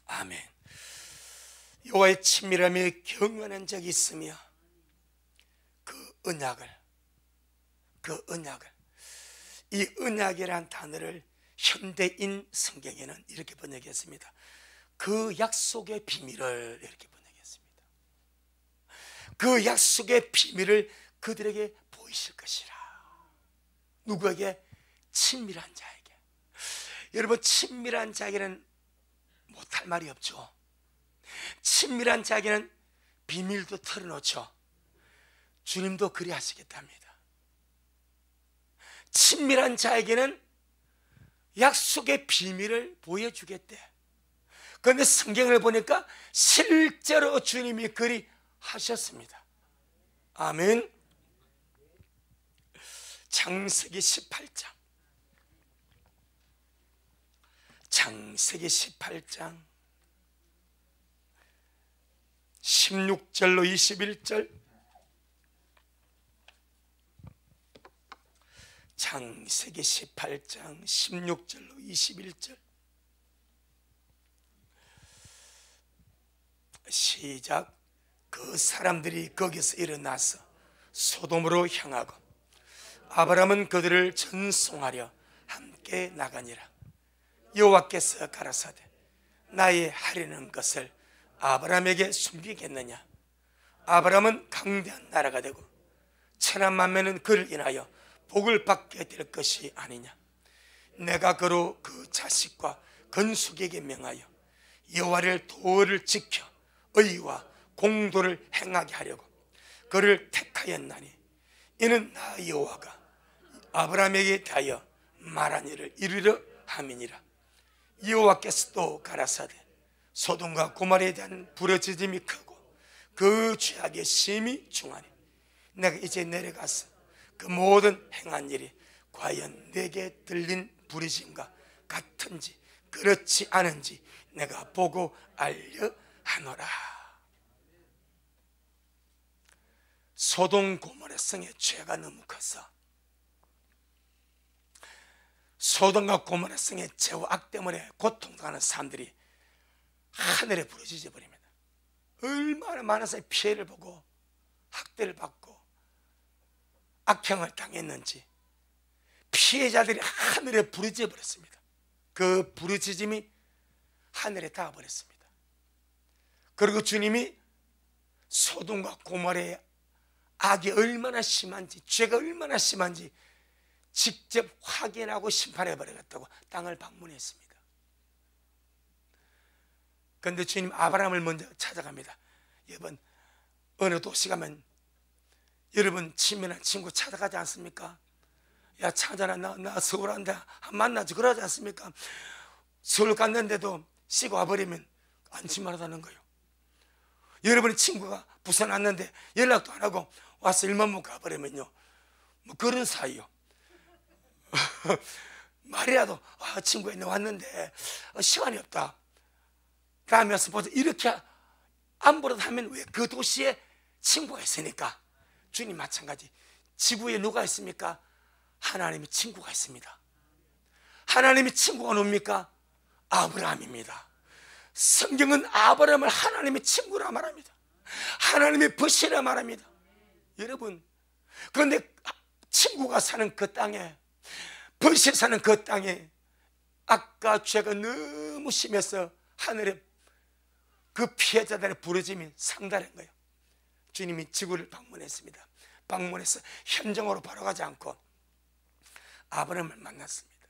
아멘. 여호와의 친밀함에 경외하는 적이 있으며 그 언약을 이 언약이란 단어를 현대인 성경에는 이렇게 번역했습니다. 그 약속의 비밀을 이렇게 번역했습니다. 그 약속의 비밀을 그들에게 보이실 것이라. 누구에게? 친밀한 자에게. 여러분, 친밀한 자에게는 못할 말이 없죠. 친밀한 자에게는 비밀도 털어놓죠. 주님도 그리 하시겠답니다. 친밀한 자에게는 약속의 비밀을 보여주겠대. 그런데 성경을 보니까 실제로 주님이 그리 하셨습니다. 아멘. 창세기 18장 16절로 21절, 창세기 18장 16절로 21절 시작. 그 사람들이 거기서 일어나서 소돔으로 향하고 아브라함은 그들을 전송하려 함께 나가니라. 여호와께서 가라사대 나의 하려는 것을 아브라함에게 숨기겠느냐? 아브라함은 강대한 나라가 되고 천한 만민은 그를 인하여 복을 받게 될 것이 아니냐? 내가 그로 그 자식과 건숙에게 명하여 여호와를 도를 지켜 의와 공도를 행하게 하려고 그를 택하였나니 이는 나 여호와가 아브라함에게 대하여 말한 일을 이루려 함이니라. 여호와께서 또 가라사대 소돔과 고모라에 대한 부르짖음이 크고 그 죄악의 심히 중하니 내가 이제 내려가서 그 모든 행한 일이 과연 내게 들린 부르짖음과 같은지 그렇지 않은지 내가 보고 알려 하노라. 소돔 고모라 성의 죄가 너무 커서 소돔과 고모라 성의 죄와 악 때문에 고통당하는 사람들이 하늘에 부르짖어 버립니다. 얼마나 많은 사람이 피해를 보고 학대를 받고 악행을 당했는지 피해자들이 하늘에 부르짖어 버렸습니다. 그 부르짖음이 하늘에 닿아 버렸습니다. 그리고 주님이 소돔과 고모라의 악이 얼마나 심한지, 죄가 얼마나 심한지 직접 확인하고 심판해 버리겠다고 땅을 방문했습니다. 그런데 주님 아브라함을 먼저 찾아갑니다. 여러분, 어느 도시 가면 여러분 친밀한 친구 찾아가지 않습니까? 야, 찾아라, 나 서울 한데 만나지 그러지 않습니까? 서울 갔는데도 쉬고 와버리면 안심하다는 거예요. 여러분의 친구가 부산 왔는데 연락도 안 하고 와서 일만 못 가버리면요, 뭐 그런 사이요. 말이라도 친구가 있네 왔는데 시간이 없다 다음에 와서 보자 이렇게 안보라도 하면 왜 그 도시에 친구가 있으니까. 주님 마찬가지. 지구에 누가 있습니까? 하나님의 친구가 있습니다. 하나님의 친구가 누굽니까? 아브라함입니다. 성경은 아브라함을 하나님의 친구라 말합니다. 하나님의 벗이라 말합니다. 여러분, 그런데 친구가 사는 그 땅에, 벗이 사는 그 땅에 아까 죄가 너무 심해서 하늘에 그 피해자들의 부르짐이 상달한 거예요. 주님이 지구를 방문했습니다. 방문해서 현장으로 바로 가지 않고 아브라함을 만났습니다.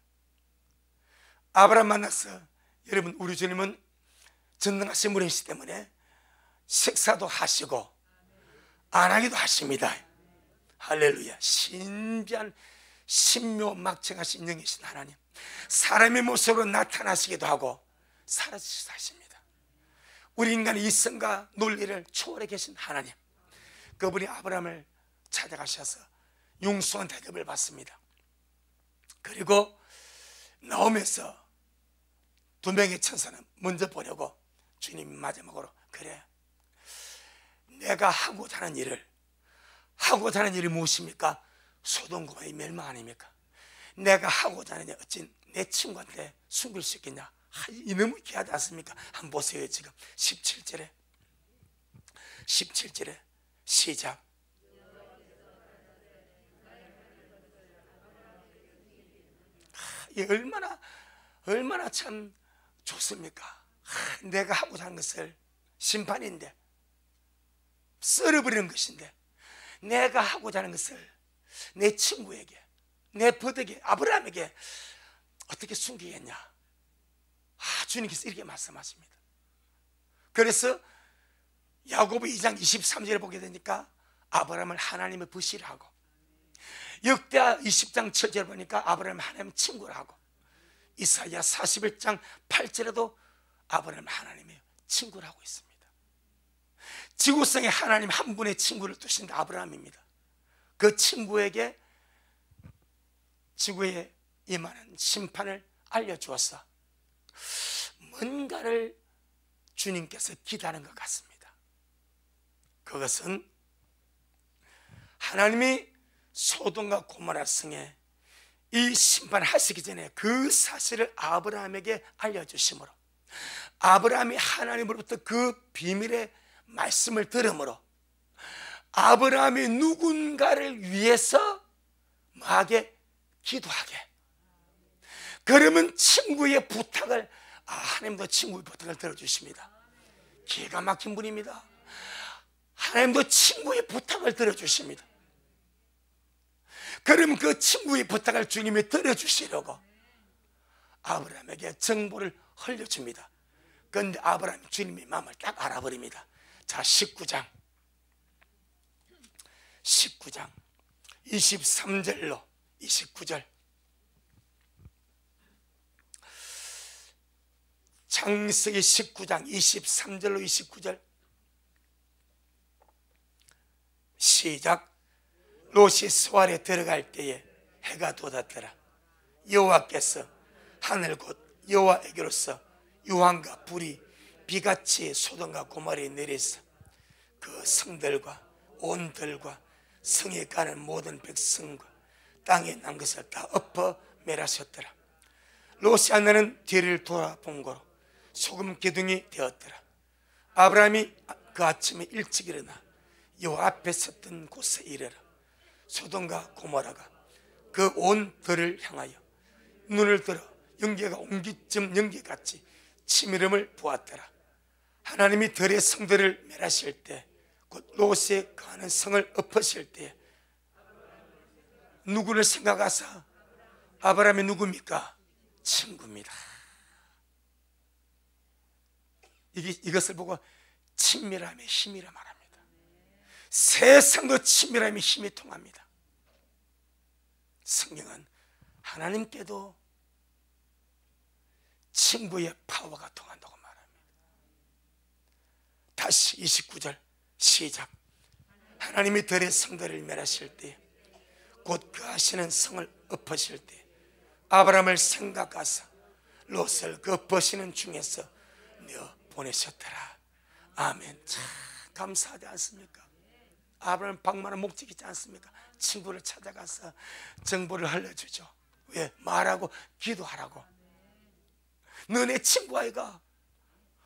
아브라함 만났어. 여러분, 우리 주님은 전능하신 분이시기 때문에 식사도 하시고 안 하기도 하십니다. 할렐루야. 신비한 신묘막측하신 영이신 하나님, 사람의 모습으로 나타나시기도 하고 사라지시기도 하십니다. 우리 인간의 이성과 논리를 초월해 계신 하나님, 그분이 아브라함을 찾아가셔서 융숭한 대접을 받습니다. 그리고 나오면서 두 명의 천사는 먼저 보려고 주님 마지막으로, 그래, 내가 하고자 하는 일이 무엇입니까? 소돔 고모라의 멸망 아닙니까? 내가 하고자 하는 일 어찌 내 친구한테 숨길 수 있겠냐? 이 너무 귀하지 않습니까? 한번 보세요. 지금 17절에 시작. 이 얼마나 참 좋습니까? 내가 하고자 하는 것을, 심판인데, 썰어버리는 것인데, 내가 하고자 하는 것을 내 친구에게, 내 버덕에, 아브라함에게 어떻게 숨기겠냐? 주님께서 이렇게 말씀하십니다. 그래서 야고보 2장 23절에 보게 되니까 아브라함을 하나님의 벗이라 하고, 역대하 20장 7절에 보니까 아브라함을 하나님의 친구라 하고, 이사야 41장 8절에도 아브라함을 하나님의 친구라 하고 있습니다. 지구상에 하나님 한 분의 친구를 두신 아브라함입니다. 그 친구에게 지구에 임하는 심판을 알려주어서 뭔가를 주님께서 기다리는 것 같습니다. 그것은 하나님이 소돔과 고모라 성에 이 심판을 하시기 전에 그 사실을 아브라함에게 알려주심으로, 아브라함이 하나님으로부터 그 비밀의 말씀을 들음으로 아브라함이 누군가를 위해서 뭐하게? 기도하게. 그러면 친구의 부탁을, 하나님도 친구의 부탁을 들어주십니다. 기가 막힌 분입니다. 하나님도 친구의 부탁을 들어주십니다. 그러면 그 친구의 부탁을 주님이 들어주시려고 아브라함에게 정보를 흘려줍니다. 그런데 아브라함이 주님의 마음을 딱 알아버립니다. 자, 19장 23절로 29절, 창세기 19장 23절로 29절 시작. 롯이 수알에 들어갈 때에 해가 돋았더라. 여호와께서 하늘 곧 여호와에게로서 유황과 불이 비같이 소돔과 고모라에 내려서 그 성들과 온 들과 성에 가는 모든 백성과 땅에 난 것을 다 엎어 멸하셨더라. 롯이 하늘은 뒤를 돌아본 거로 소금 기둥이 되었더라. 아브라함이 그 아침에 일찍 일어나 여호와 앞에 섰던 곳에 이르러 소돔과 고모라가 그 온 들을 향하여 눈을 들어 연기가 옹기쯤 연기같이 치밀음을 보았더라. 하나님이 들의 성들을 멸하실 때, 곧 롯에 거하는 성을 엎으실 때 누구를 생각하사? 아브라함이 누굽니까? 친구입니다. 이것을 보고 친밀함의 힘이라 말합니다. 세상도 친밀함의 힘이 통합니다. 성경은 하나님께도 친구의 파워가 통한다고 말합니다. 다시 29절 시작. 하나님이 들의 성들을 멸하실 때, 곧 그 하시는 성을 엎으실 때 아브라함을 생각하사 롯을 그 엎으시는 중에서 내어 보내셨더라. 아멘. 참 감사하지 않습니까? 아브라함 방만한 목적이 있지 않습니까? 친구를 찾아가서 정보를 알려주죠. 왜? 말하고 기도하라고. 너네 친구 아이가?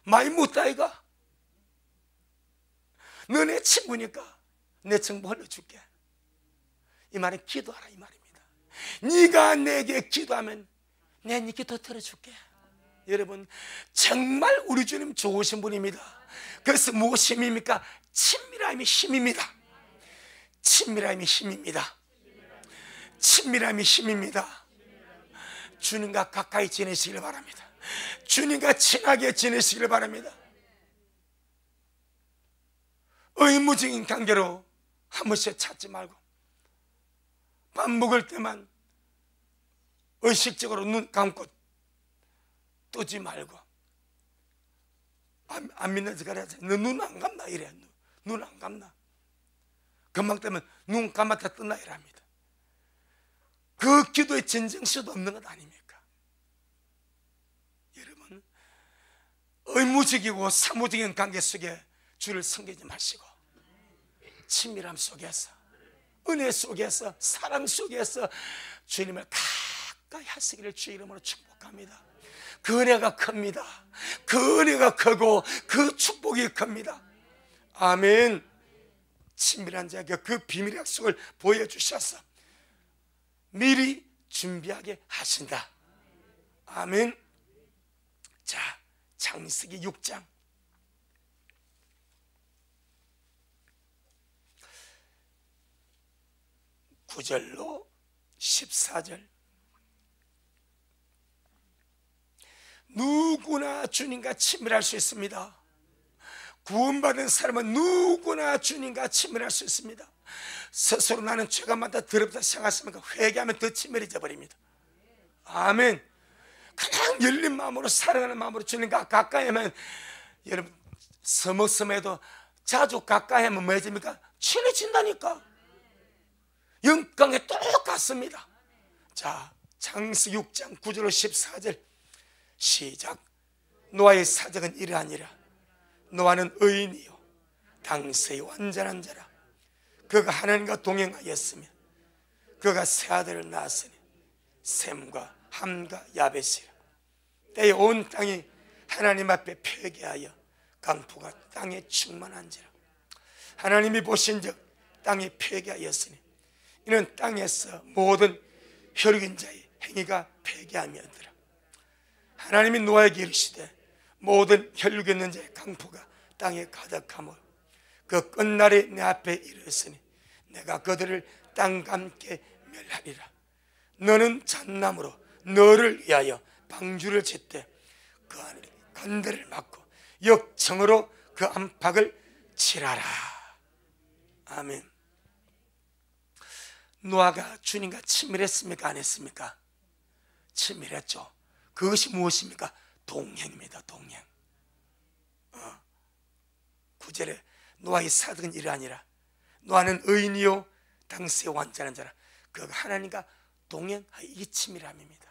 많이 묻다 아이가? 너네 친구니까 내 정보 알려줄게. 이 말은 기도하라 이 말입니다. 네가 내게 기도하면 내가 네 기도 들어줄게. 여러분 정말 우리 주님 좋으신 분입니다. 그래서 무엇이 힘입니까? 친밀함이 힘입니다. 친밀함이 힘입니다. 친밀함이 힘입니다. 주님과 가까이 지내시길 바랍니다. 주님과 친하게 지내시길 바랍니다. 의무적인 관계로 한 번씩 찾지 말고 밥 먹을 때만 의식적으로 눈 감고 뜨지 말고 안 믿는 척 하지. 너 눈 안 감나 이래. 눈 안 감나. 금방 되면 눈 감았다 뜬다 이랍니다. 그 기도의 진정수도 없는 것 아닙니까? 여러분 의무적이고 사무적인 관계 속에 주를 섬기지 마시고 친밀함 속에서 은혜 속에서 사랑 속에서 주님을 가까이 하시기를 주의 이름으로 축복합니다. 그 은혜가 큽니다. 그 은혜가 크고 그 축복이 큽니다. 아멘. 친밀한 자에게 그 비밀 약속을 보여주셔서 미리 준비하게 하신다. 아멘. 자, 창세기 6장 9절로 14절. 누구나 주님과 친밀할 수 있습니다. 구원받은 사람은 누구나 주님과 친밀할 수 있습니다. 스스로 나는 죄가 많다 더럽다 생각하십니까? 회개하면 더 친밀해져 버립니다. 아멘. 그냥 열린 마음으로 사랑하는 마음으로 주님과 가까이 하면 여러분 서먹서먹해도 자주 가까이 하면 뭐 해집니까? 친해진다니까. 영광에 똑같습니다. 자, 창세기 6장 9절로 14절 시작. 노아의 사적은 이러하니라. 노아는 의인이요 당세의 완전한 자라. 그가 하나님과 동행하였으며 그가 세 아들을 낳았으니 셈과 함과 야벳이라. 때에 온 땅이 하나님 앞에 폐개하여 강포가 땅에 충만한지라. 하나님이 보신즉 땅이 폐개하였으니 이는 땅에서 모든 혈육인 자의 행위가 폐개함이었더라. 하나님이 노아에게 이르시되 모든 혈육이 있는 자의 강포가 땅에 가득하므로 그 끝날에 내 앞에 이르렀으니 내가 그들을 땅과 함께 멸하리라. 너는 잣나무로 너를 위하여 방주를 짓되 그 안에 건대를 막고 역청으로 그 안팎을 칠하라. 아멘. 노아가 주님과 친밀했습니까? 안 했습니까? 친밀했죠. 그것이 무엇입니까? 동행입니다. 동행. 9절에 노아의 사득은 이러하니라. 노아는 의인이요 당시에 완전한 자라. 그가 하나님과 동행하여 이 친밀함입니다.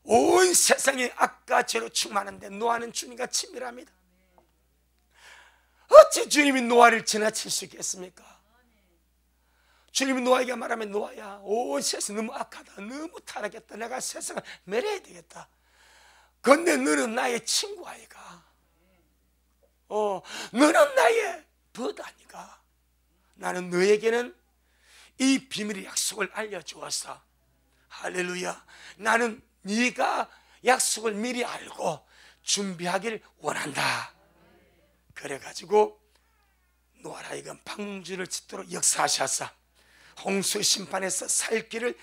온 세상이 악과 죄로 충만한데 노아는 주님과 친밀합니다. 어찌 주님이 노아를 지나칠 수 있겠습니까? 주님이 노아에게 말하면 노아야 온 세상 너무 악하다, 너무 타락했다, 내가 세상을 멸해야 되겠다. 근데 너는 나의 친구 아이가, 너는 나의 버다니까 나는 너에게는 이 비밀의 약속을 알려주었어. 할렐루야. 나는 네가 약속을 미리 알고 준비하길 원한다. 그래가지고 노아라 하여금 방주를 짓도록 역사하셔서 홍수 심판에서 살 길을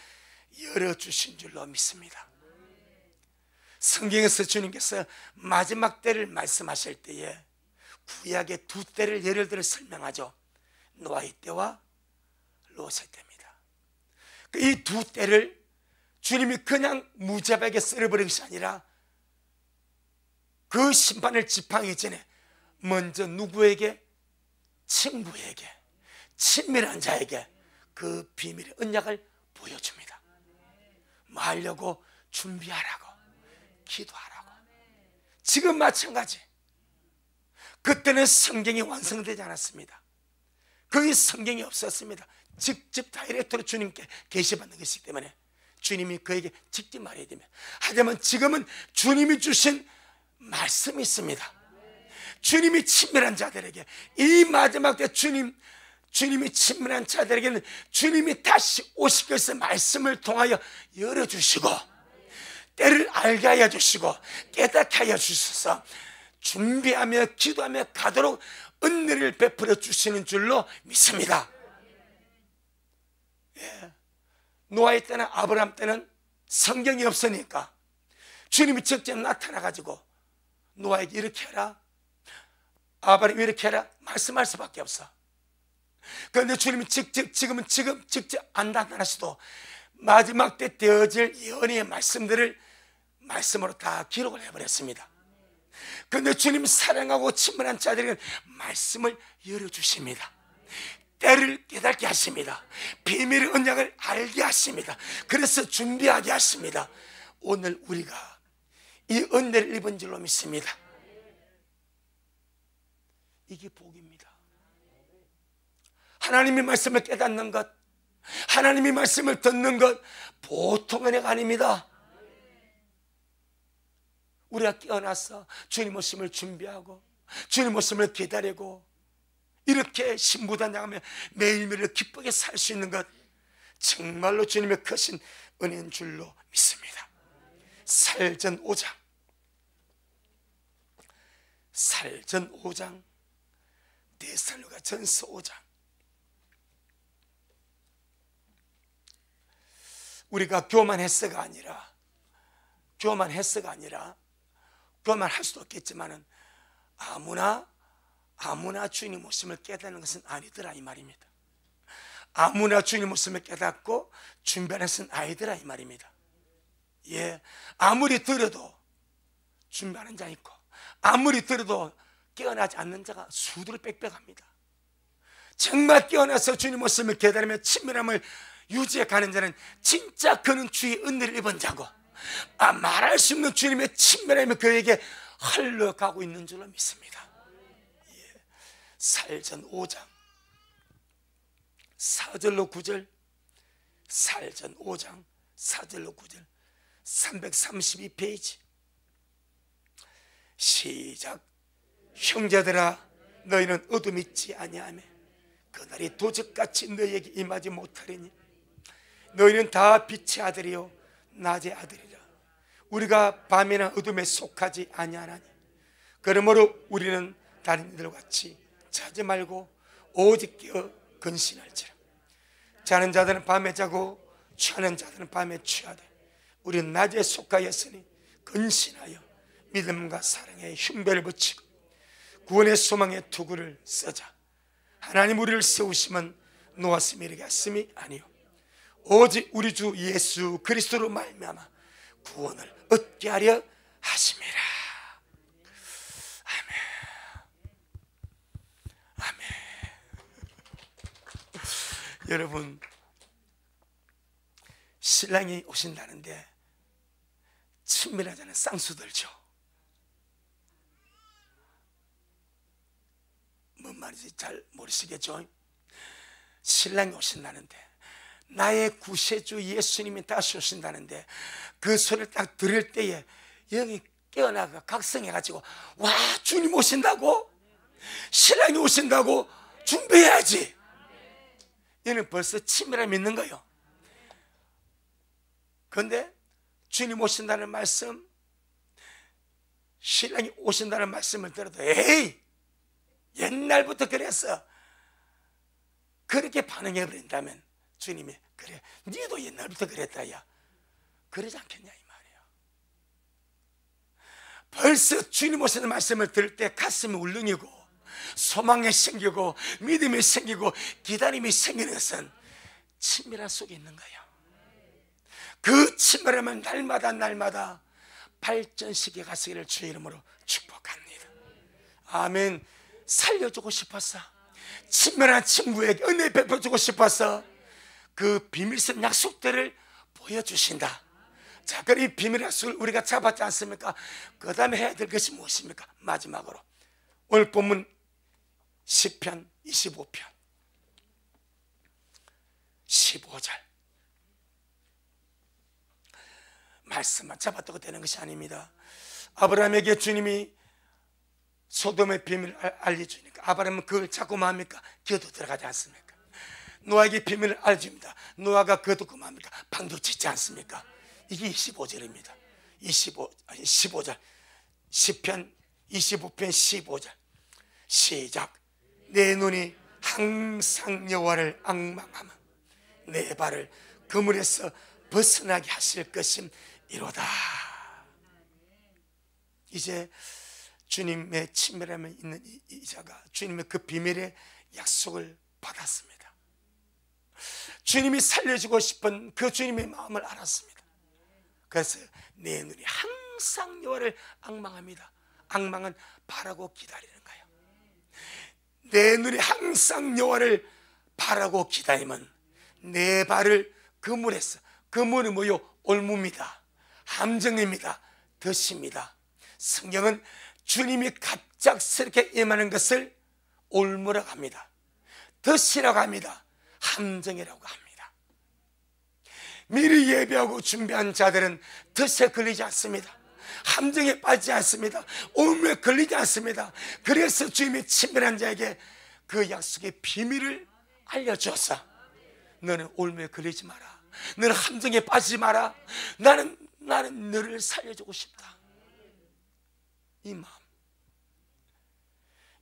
열어주신 줄로 믿습니다. 성경에서 주님께서 마지막 때를 말씀하실 때에 구약의 두 때를 예를 들어 설명하죠. 노아의 때와 롯의 때입니다. 이 두 때를 주님이 그냥 무자비하게 썰어버린 것이 아니라 그 심판을 집행하기 전에 먼저 누구에게? 친구에게, 친밀한 자에게 그 비밀의 언약을 보여줍니다. 뭐 하려고? 준비하라고, 기도하라고. 지금 마찬가지. 그때는 성경이 완성되지 않았습니다. 거기 성경이 없었습니다. 직접 다이렉트로 주님께 계시받는 것이기 때문에 주님이 그에게 직접 말해야 됩니다. 하지만 지금은 주님이 주신 말씀이 있습니다. 주님이 친밀한 자들에게, 이 마지막 때 주님이 친밀한 자들에게는 주님이 다시 오실 것을 말씀을 통하여 열어주시고, 때를 알게 하여 주시고, 깨닫게 하여 주셔서 준비하며 기도하며 가도록 은혜를 베풀어 주시는 줄로 믿습니다. 예. 노아의 때나 아브라함 때는 성경이 없으니까 주님이 직접 나타나가지고 노아에게 이렇게 해라, 아브라함 이렇게 해라 말씀할 수밖에 없어. 그런데 주님이 지금은 직접 안 나타나셔도 마지막 때 되어질 예언의 말씀들을 말씀으로 다 기록을 해버렸습니다. 그런데 주님이 사랑하고 친밀한 자들에게 말씀을 열어주십니다. 때를 깨닫게 하십니다. 비밀의 언약을 알게 하십니다. 그래서 준비하게 하십니다. 오늘 우리가 이 은혜를 입은 줄로 믿습니다. 이게 복입니다. 하나님의 말씀을 깨닫는 것, 하나님의 말씀을 듣는 것 보통 은혜가 아닙니다. 우리가 깨어나서 주님 오심을 준비하고 주님 오심을 기다리고 이렇게 신부단 나가며 매일매일 기쁘게 살 수 있는 것, 정말로 주님의 크신 은혜인 줄로 믿습니다. 살전 5장 데살로가 전서 5장. 우리가 교만해서가 아니라 교만할 수도 있겠지만은 아무나 주님 오심을 깨닫는 것은 아니더라 이 말입니다. 아무나 주님 오심을 깨닫고 준비하는 것은 아니더라 이 말입니다. 예, 아무리 들어도 준비하는 자 있고 아무리 들어도 깨어나지 않는 자가 수두룩 빽빽합니다. 정말 깨어나서 주님 오심을 깨달으며 친밀함을 유지해 가는 자는 진짜 그는 주의 은혜를 입은 자고, 말할 수 없는 주님의 친밀함이 그에게 흘러가고 있는 줄로 믿습니다. 예. 살전 5장 4절로 9절, 살전 5장 4절로 9절, 332페이지. 시작. 형제들아, 너희는 어둠 있지 아니하며 그날이 도적같이 너희에게 임하지 못하리니 너희는 다 빛의 아들이요 낮의 아들이라. 우리가 밤이나 어둠에 속하지 아니하나니 그러므로 우리는 다른 이들 같이 자지 말고 오직 깨어 근신할지라. 자는 자들은 밤에 자고 취하는 자들은 밤에 취하되 우리는 낮에 속하였으니 근신하여 믿음과 사랑의 흉배를 붙이고 구원의 소망의 투구를 쓰자. 하나님 우리를 세우시면 놓았음이 이르게 하심이 아니요 오직 우리 주 예수 그리스도로 말미암아 구원을 얻게 하려 하심이라. 아멘. 여러분, 신랑이 오신다는데 친밀하자는 쌍수들죠. 뭔 말인지 잘 모르시겠죠? 신랑이 오신다는데, 나의 구세주 예수님이 다시 오신다는데 그 소리를 딱 들을 때에 영이 깨어나가 각성해가지고, 와, 주님 오신다고? 신랑이 오신다고? 준비해야지. 얘는 벌써 친밀함이 있는 거예요. 그런데 주님 오신다는 말씀, 신랑이 오신다는 말씀을 들어도 에이, 옛날부터 그랬어, 그렇게 반응해버린다면 주님이 그래, 니도 옛날부터 그랬다 야, 그러지 않겠냐 이 말이에요. 벌써 주님 오시는 말씀을 들을 때 가슴이 울렁이고 소망이 생기고 믿음이 생기고 기다림이 생기는 것은 친밀함 속에 있는 거예요. 그 친밀함은 날마다 발전시켜 가시기를 주의 이름으로 축복합니다. 아멘. 살려주고 싶었어. 친밀한 친구에게 은혜 베풀어주고 싶어서 그 비밀성 약속들을 보여주신다. 자, 그럼 이 비밀 약속을 우리가 잡았지 않습니까? 그 다음에 해야 될 것이 무엇입니까? 마지막으로 오늘 본문 시편 25편 15절 말씀만 잡아두고 되는 것이 아닙니다. 아브라함에게 주님이 소돔의 비밀을 알려주니까 아브라함은 그걸 잡고 맙니까? 기어도 들어가지 않습니까? 노아에게 비밀을 알려줍니다. 노아가 그것도 그만합니까? 방도 짓지 않습니까? 이게 25절입니다 15절 시편 25편 15절 시작. 내 눈이 항상 여호와를 앙망하며 내 발을 그물에서 벗어나게 하실 것임이로다. 이제 주님의 친밀함에 있는 이 자가 주님의 그 비밀의 약속을 받았습니다. 주님이 살려주고 싶은 그 주님의 마음을 알았습니다. 그래서 내 눈이 항상 여호와를 앙망합니다. 앙망은 바라고 기다리는 거예요. 내 눈이 항상 여호와를 바라고 기다리면 내 발을 그물에서, 그물은 뭐요? 올무입니다. 함정입니다. 덫입니다. 성경은 주님이 갑작스럽게 임하는 것을 올무라고 합니다. 덫이라고 합니다. 함정이라고 합니다. 미리 예배하고 준비한 자들은 덫에 걸리지 않습니다. 함정에 빠지지 않습니다. 올무에 걸리지 않습니다. 그래서 주님이 친밀한 자에게 그 약속의 비밀을 알려주었어. 너는 올무에 걸리지 마라. 너는 함정에 빠지지 마라. 나는 너를 살려주고 싶다. 이 마음.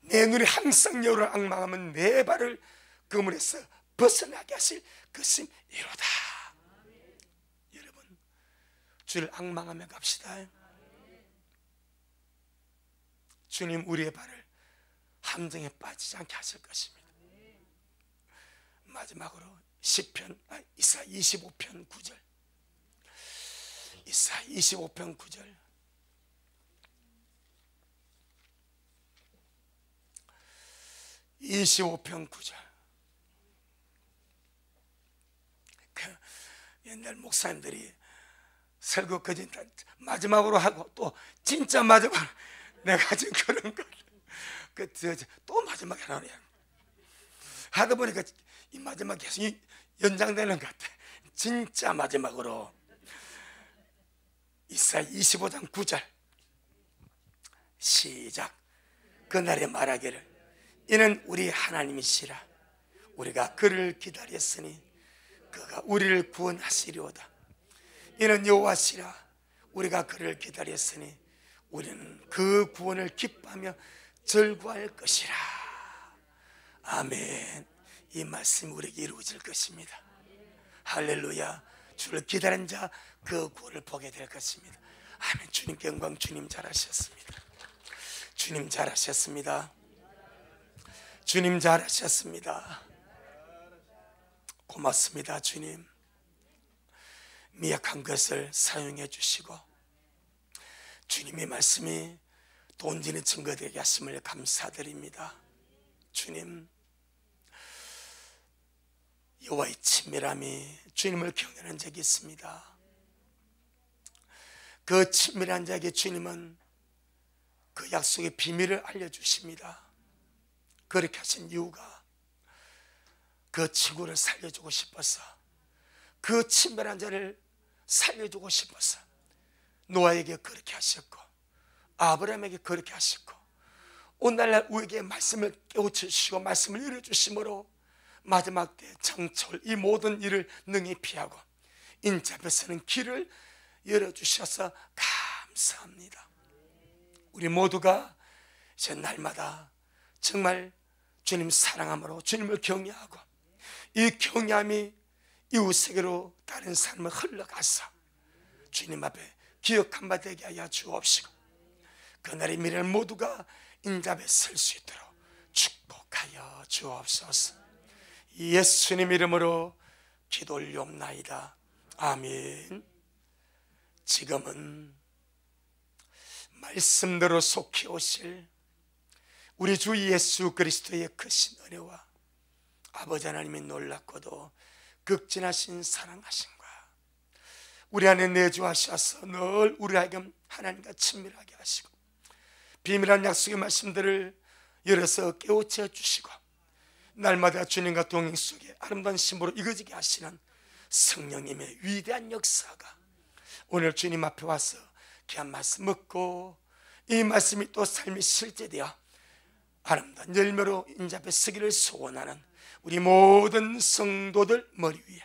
내 눈이 항상 여호와를 앙망하면 내 발을 그물에서 벗어나게 하실 것은 이로다. 여러분, 주를 앙망하며 갑시다. 주님 우리의 발을 함정에 빠지지 않게 하실 것입니다. 마지막으로 이사야 25편 9절 이사야 25편 9절 그 옛날 목사님들이 설교 거진 마지막으로 하고 또 진짜 마지막으로 내가 지금 그런 거 또 마지막에 하다 보니까 이 마지막 계속 연장되는 것 같아. 진짜 마지막으로 이사야 25장 9절 시작. 그날에 말하기를 이는 우리 하나님이시라. 우리가 그를 기다렸으니 그가 우리를 구원하시리오다. 이는 여호와시라. 우리가 그를 기다렸으니 우리는 그 구원을 기뻐하며 절구할 것이라. 아멘. 이 말씀이 우리에게 이루어질 것입니다. 할렐루야. 주를 기다린 자 그 구원을 보게 될 것입니다. 아멘. 주님께 영광. 주님 잘하셨습니다. 주님 잘하셨습니다. 주님 잘하셨습니다. 고맙습니다. 주님 미약한 것을 사용해 주시고 주님의 말씀이 돈지는 증거되게 하심을 감사드립니다. 주님 여호와의 친밀함이 주님을 경외하는 적이 있습니다. 그 친밀한 자에게 주님은 그 약속의 비밀을 알려주십니다. 그렇게 하신 이유가 그 친구를 살려주고 싶어서, 그 친밀한 자를 살려주고 싶어서 노아에게 그렇게 하셨고 아브라함에게 그렇게 하셨고 오늘날 우리에게 말씀을 깨우치시고 말씀을 열어주심으로 마지막 때 장철 이 모든 일을 능히 피하고 인자 앞에 서는 길을 열어주셔서 감사합니다. 우리 모두가 이제 날마다 정말 주님 사랑함으로 주님을 경외하고 이 경외함이 이웃에게로 다른 삶을 흘러가서 주님 앞에 기억한 바 되게 하여 주옵시고 그날의 미래를 모두가 인자 앞에 설 수 있도록 축복하여 주옵소서. 예수님 이름으로 기도 올리옵나이다. 아멘. 지금은 말씀대로 속히 오실 우리 주 예수 그리스도의 크신 은혜와 아버지 하나님의 놀랍고도 극진하신 사랑하심과 우리 안에 내주하셔서 늘 우리 하여금 하나님과 친밀하게 하시고 비밀한 약속의 말씀들을 열어서 깨우쳐 주시고 날마다 주님과 동행 속에 아름다운 신부로 이어지게 하시는 성령님의 위대한 역사가 오늘 주님 앞에 와서 귀한 말씀 먹고 이 말씀이 또 삶의 실제되어 아름다운 열매로 인자앞에 서기를 소원하는 우리 모든 성도들 머리 위에,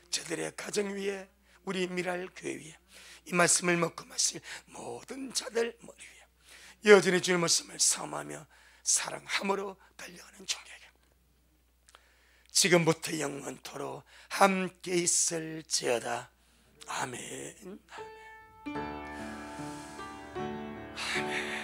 저들의 가정 위에, 우리 미랄 교회 위에 이 말씀을 먹고 마실 모든 자들 머리 위에 여전히 주님 말씀을 사모하며 사랑함으로 달려가는 종에게 지금부터 영원토록 함께 있을지어다. 아멘. 아멘.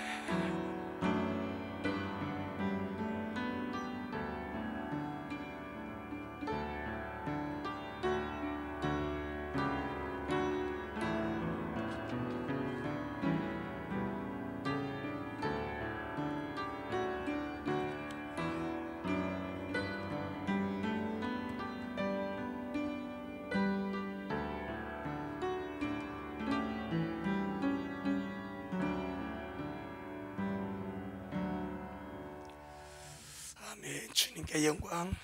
아멘. 주님께 영광.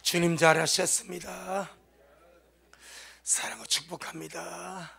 주님 잘하셨습니다. 사랑하고 축복합니다.